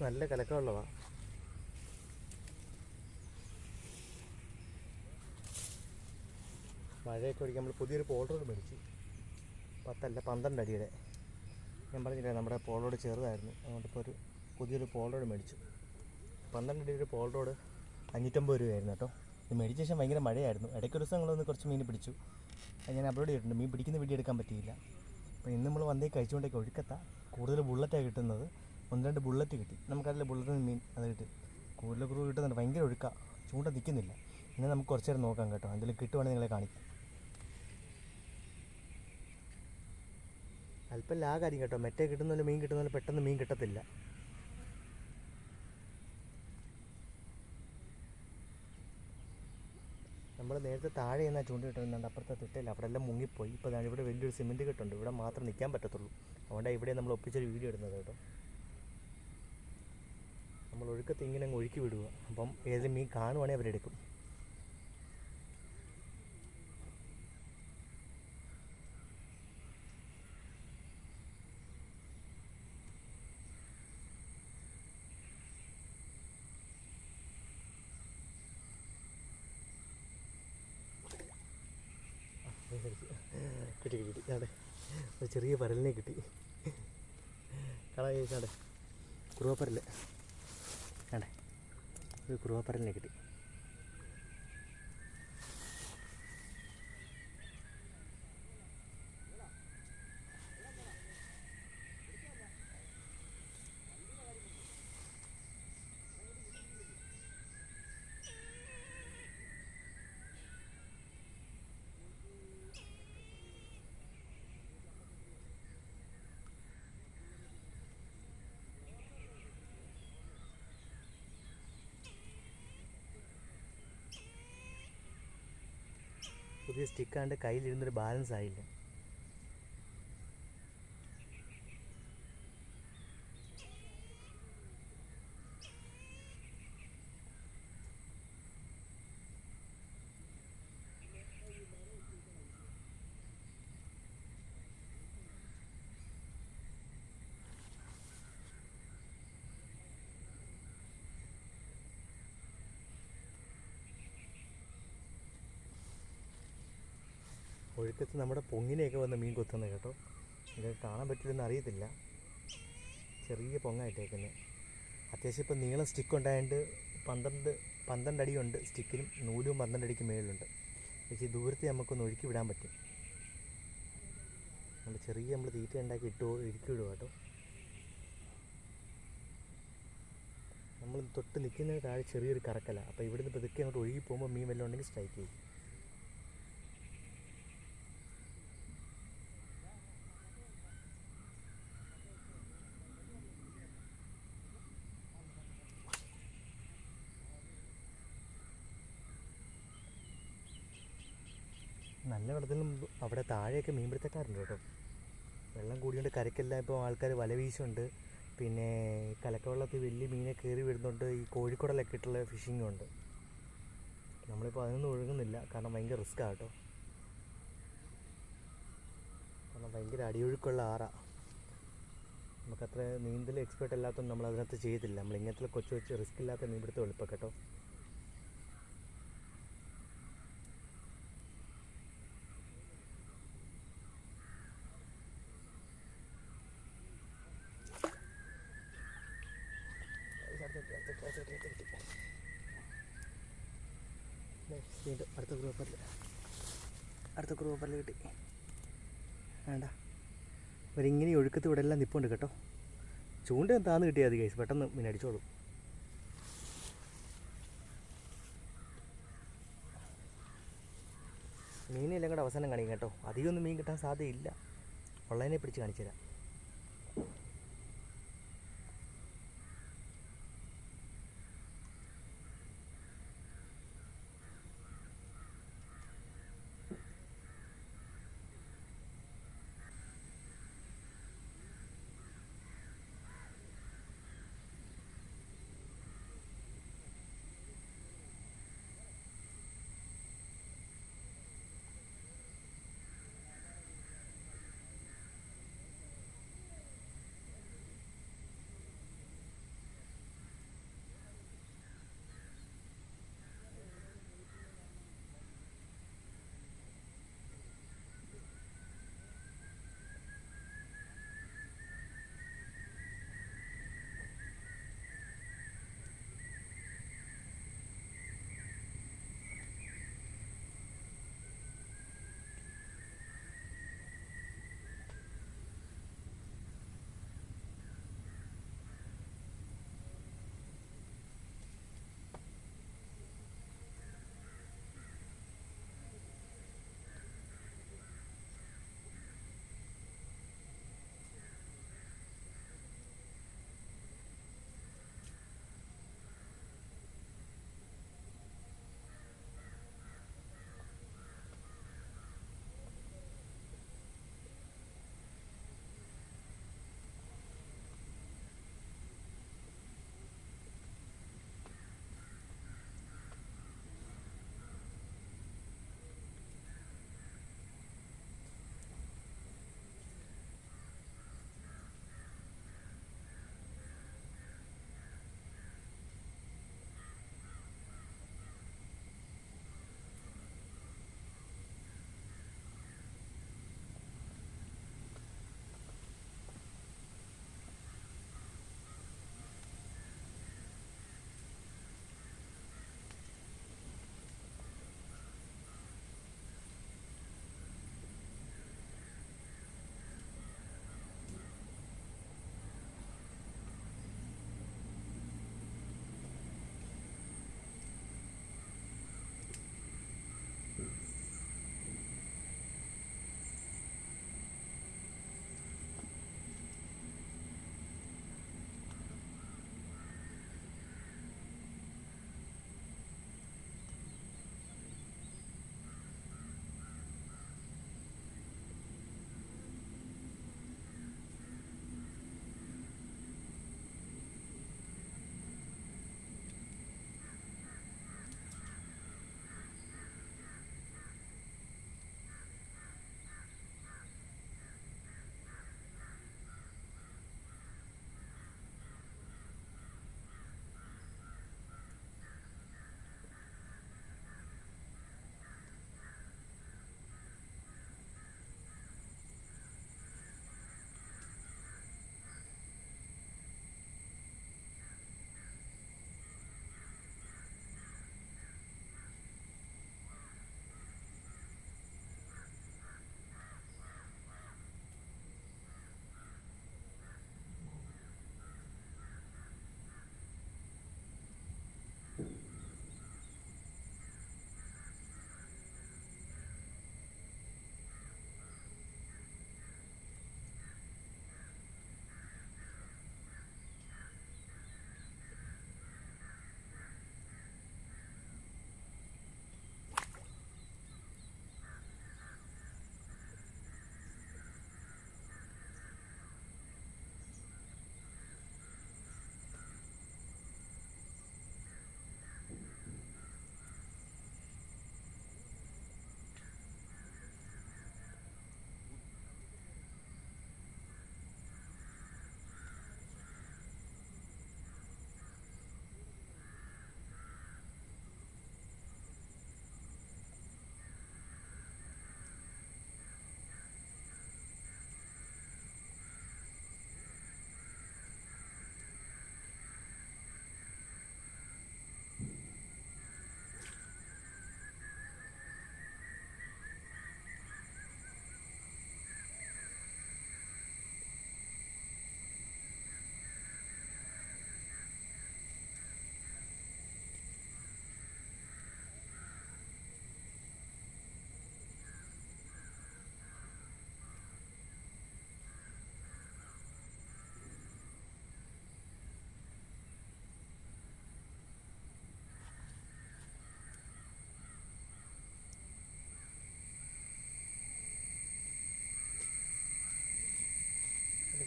നല്ല കലക്കമുള്ളതാണ്. മഴയൊക്കെ ഒഴിക്കാൻ നമ്മൾ പുതിയൊരു പോളറോട് മേടിച്ചു. 12 അടിയുടെ. ഞാൻ പറഞ്ഞില്ലേ നമ്മുടെ പോളറോട് ചെറുതായിരുന്നു, അതുകൊണ്ടിപ്പോൾ പുതിയൊരു പോളറോട് മേടിച്ചു. 12 അടിയുടെ പോളറോട് 550 രൂപയായിരുന്നു കേട്ടോ. ഇത് മേടിച്ച ശേഷം ഭയങ്കര മഴയായിരുന്നു. ഇടയ്ക്കൊരു ദിവസം ഞങ്ങളൊന്ന് കുറച്ച് മീൻ പിടിച്ചു. അത് ഞാൻ അപ്ലോഡ് ചെയ്തിട്ടുണ്ട്. മീൻ പിടിക്കുന്ന വീഡിയോ എടുക്കാൻ പറ്റിയില്ല. അപ്പോൾ ഇന്ന് നമ്മൾ വന്നേ കഴിച്ചുകൊണ്ടേക്ക് ഒഴുക്കത്താണ്. കൂടുതൽ ബുള്ളറ്റാണ് കിട്ടുന്നത്. 1-2 ബുള്ളറ്റ് കിട്ടി. നമുക്കതിൽ ബുള്ളറ്റിന് മീൻ അത് കിട്ടി. കൂടുതൽ കുറവ് കിട്ടുന്നുണ്ട്. ഭയങ്കര ഒഴുക്കാണ്, ചൂണ്ട നിൽക്കുന്നില്ല. ഇന്ന് നമുക്ക് കുറച്ച് നേരം നോക്കാം കേട്ടോ. എന്തെങ്കിലും കിട്ടുവാണെങ്കിൽ നിങ്ങളെ കാണിക്കും. അല്പം ലാഗായിരിക്കും കേട്ടോ. മറ്റേ കിട്ടുന്നതിൽ മീൻ കിട്ടുന്നതിൽ പെട്ടെന്ന് മീൻ കിട്ടത്തില്ല. നമ്മൾ നേരത്തെ താഴെ എന്നാൽ ചൂണ്ടിട്ടിരുന്നുണ്ട്, അപ്പുറത്തെ തിട്ടയില്ല. അവിടെ എല്ലാം മുങ്ങിപ്പോയി. ഇപ്പോൾ ഇവിടെ വലിയൊരു സിമെൻറ്റ് കെട്ടുണ്ട്. ഇവിടെ മാത്രം നിൽക്കാൻ പറ്റത്തുള്ളൂ. അതുകൊണ്ടാണ് ഇവിടെ നമ്മൾ ഒപ്പിച്ചൊരു വീഡിയോ ഇടുന്നത് കേട്ടോ. നമ്മൾ ഒഴുക്കത്ത് ഇങ്ങനെ അങ്ങ് ഒഴുക്കി വിടുക. അപ്പം ഏതെങ്കിലും മീൻ കാണുവാണെങ്കിൽ അവരെടുക്കും. കിട്ടി അതെ, ഒരു ചെറിയ പരലിനെ കിട്ടി. കളാ ചോദിച്ചാടെ കുറുവപ്പരൽ ആണേ, ഒരു കുറുവപ്പരലിനെ കിട്ടി. പുതിയ സ്റ്റിക്കാണ്ട് കയ്യിലിരുന്നൊരു ബാലൻസ് ആയില്ല. ഒഴുക്കത്ത് നമ്മുടെ പൊങ്ങിനെയൊക്കെ വന്ന് മീൻ കൊത്തുന്നത് കേട്ടോ. ഇത് കാണാൻ പറ്റില്ലെന്ന് അറിയത്തില്ല. ചെറിയ പൊങ്ങായിട്ടേക്കുന്നത്. അത്യാവശ്യം ഇപ്പം നീളം സ്റ്റിക്ക് ഉണ്ടായതുകൊണ്ട് 12 അടിയുണ്ട് സ്റ്റിക്കിനും. നൂലും 12 അടിക്ക് മേളിലുണ്ട്. പക്ഷേ ദൂരത്തെ നമുക്കൊന്ന് ഒഴുക്കി വിടാൻ പറ്റും. നമ്മൾ തീറ്റ ഉണ്ടാക്കി ഒഴുക്കി വിടുക കേട്ടോ. നമ്മൾ തൊട്ട് നിൽക്കുന്ന താഴെ ചെറിയൊരു കറക്കല. അപ്പോൾ ഇവിടുന്ന് പതുക്കെ അങ്ങോട്ട് ഒഴുകി പോകുമ്പോൾ മീൻ വല്ലതും ഉണ്ടെങ്കിൽ സ്ട്രൈക്ക് ചെയ്യും. നല്ല വെള്ളത്തിലും അവിടെ താഴെയൊക്കെ മീൻപിടുത്തക്കാരുണ്ട് കേട്ടോ. വെള്ളം കൂടിയോണ്ട് കരയ്ക്കെല്ലാം ഇപ്പോൾ ആൾക്കാർ വല വീശുണ്ട്. പിന്നെ കലക്കവെള്ളത്തിൽ വലിയ മീനെ കയറി വരുന്നുണ്ട്. ഈ കോഴിക്കുടലൊക്കെ ഇട്ടുള്ള ഫിഷിങ്ങും ഉണ്ട്. നമ്മളിപ്പോൾ അതിനൊന്നും ഒഴുകുന്നില്ല, കാരണം ഭയങ്കര റിസ്ക്കാണ് കേട്ടോ. കാരണം ഭയങ്കര അടിയൊഴുക്കുള്ള ആറാണ്. നമുക്കത്ര നീന്തൽ എക്സ്പേർട്ട് അല്ലാത്തതുകൊണ്ട് നമ്മൾ അതിനകത്ത് ചെയ്തില്ല. നമ്മൾ ഇങ്ങനത്തെ കൊച്ചു റിസ്ക് ഇല്ലാത്ത മീൻപിടുത്തം എളുപ്പം കേട്ടോ. വീണ്ടും അടുത്ത ഗ്രൂപ്പറിൽ കിട്ടി. വേണ്ട, അവരിങ്ങനെ ഒഴുക്കത്ത് ഇവിടെ എല്ലാം നിൽപ്പുണ്ട് കേട്ടോ. ചൂണ്ട താന്ന് കിട്ടിയാൽ മതി ഗൈസ്, പെട്ടെന്ന് മീൻ അടിച്ചോളൂ. മീനെല്ലാം കൂടെ അവസാനം കാണിക്കും കേട്ടോ. അധികമൊന്നും മീൻ കിട്ടാൻ സാധ്യതയില്ല. ഉള്ളതിനെ പിടിച്ച് കാണിച്ചു തരാം.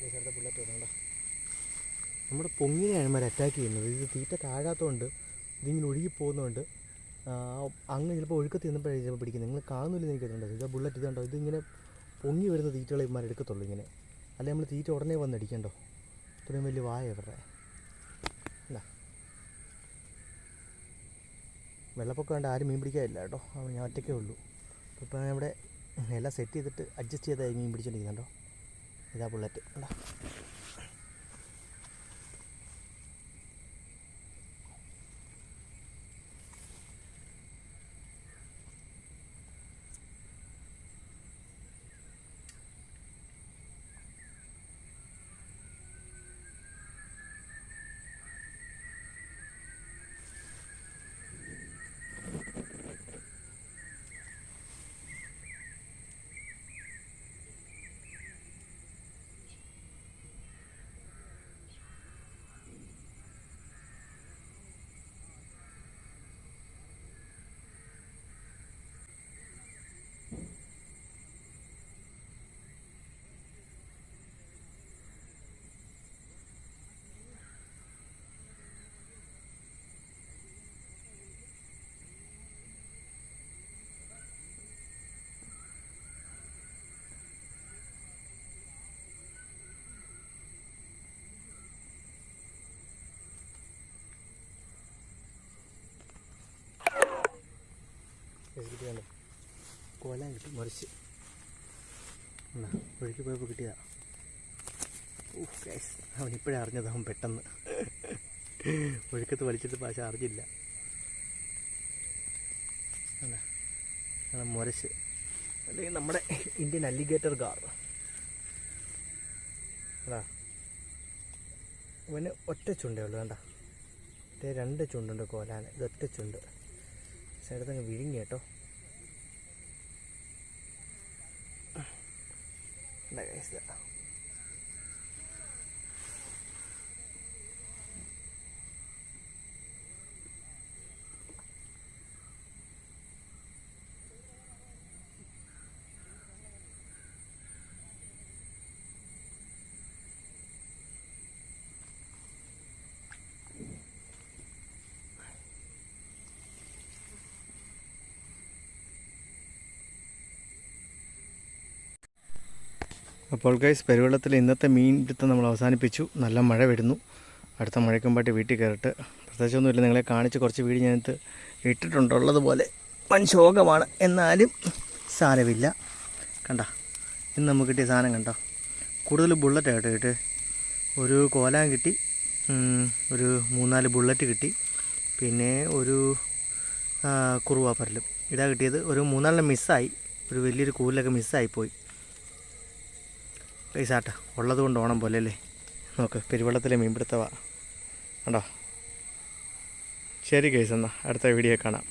അടുത്ത ബുള്ളറ്റ് വരുന്നുണ്ടോ. നമ്മുടെ പൊങ്ങിനെ അയന്മാർ അറ്റാക്ക് ചെയ്യുന്നത്. ഇത് തീറ്റ താഴാത്തതുകൊണ്ട് ഇതിങ്ങനെ ഒഴുകി പോകുന്നതുകൊണ്ട് അങ്ങ് ചിലപ്പോൾ ഒഴുക്കത്ത് നിന്നപ്പോഴേ ചിലപ്പോൾ പിടിക്കുന്നത്. നിങ്ങൾ കാണുന്നില്ലെന്ന് എനിക്ക് അറിയേണ്ടത്. ഇത് ബുള്ളറ്റ് ഇതുണ്ടോ, ഇതിങ്ങനെ പൊങ്ങി വരുന്ന തീറ്റകളെ ഇവന്മാർ എടുക്കത്തുള്ളൂ ഇങ്ങനെ. അല്ലെങ്കിൽ നമ്മൾ തീറ്റ ഉടനെ വന്ന് അടിക്കണ്ടോ. ഇത്രയും വലിയ വായ ഇവരുടെ. എന്താ വെള്ളപ്പൊക്കം വേണ്ട, ആരും മീൻ പിടിക്കാനില്ല കേട്ടോ. ഞാൻ ഒറ്റയ്ക്കേ ഉള്ളൂ. ഇപ്പോൾ ഞാൻ ഇവിടെ എല്ലാം സെറ്റ് ചെയ്തിട്ട് അഡ്ജസ്റ്റ് ചെയ്തായി മീൻ പിടിച്ചോണ്ടിരിക്കുന്നുണ്ടോ. ഇതാ ബുള്ളറ്റ് ഉണ്ടോ. കിട്ടിയാലോ കോലാൻ കിട്ടി മറിച്ച് ഒഴുക്കി പോയപ്പോൾ കിട്ടിയതാ. ഗൈസ്, അവൻ ഇപ്പോഴേ അറിഞ്ഞത്. അവൻ പെട്ടെന്ന് ഒഴുക്കത്ത് വലിച്ചിട്ട് പാശ അറിഞ്ഞില്ല. മുരശ് അല്ലെങ്കിൽ നമ്മുടെ ഇന്ത്യൻ അല്ലിഗേറ്റർ ഗാർ. അതാ ഇവന് ഒറ്റ ചുണ്ടേ ഉള്ളൂ. വേണ്ട, രണ്ട് ചുണ്ടുണ്ട് കോലാൻ. ഇത് ഒറ്റ ചുണ്ട്. സൈഡത്തങ്ങ് വിഴുങ്ങി കേട്ടോ. അപ്പോൾ ഗൈസ്, പെരുവെള്ളത്തിൽ ഇന്നത്തെ മീൻ പിടുത്തം നമ്മൾ അവസാനിപ്പിച്ചു. നല്ല മഴ വരുന്നു. അടുത്ത മഴയ്ക്ക് മുമ്പായിട്ട് വീട്ടിൽ കയറിട്ട് പ്രത്യേകിച്ചൊന്നുമില്ല. നിങ്ങളെ കാണിച്ച് കുറച്ച് വീഡിയോ ഞാനത് ഇട്ടിട്ടുണ്ട്. ഉള്ളതുപോലെ വൻ ശോകമാണ്, എന്നാലും സാരമില്ല. കണ്ട, ഇന്ന് നമുക്ക് കിട്ടിയ സാധനം കണ്ടോ. കൂടുതൽ ബുള്ളറ്റായിട്ട് കിട്ടി. ഒരു കോലാൻ കിട്ടി, ഒരു 3-4 ബുള്ളറ്റ് കിട്ടി, പിന്നെ ഒരു കുറുവാപ്പരലും. ഇതാ കിട്ടിയത്. ഒരു 3-4 മിസ്സായി. ഒരു വലിയൊരു കൂലൊക്കെ മിസ്സായിപ്പോയി. പൈസാട്ട ഉള്ളത് കൊണ്ട് ഓണം പോലെ അല്ലേ. നോക്ക്, പെരുവെള്ളത്തിലെ മീൻപിടുത്തവാ കണ്ടോ. ശരി ഗൈസ്, എന്നാൽ അടുത്ത വീഡിയോ കാണാം.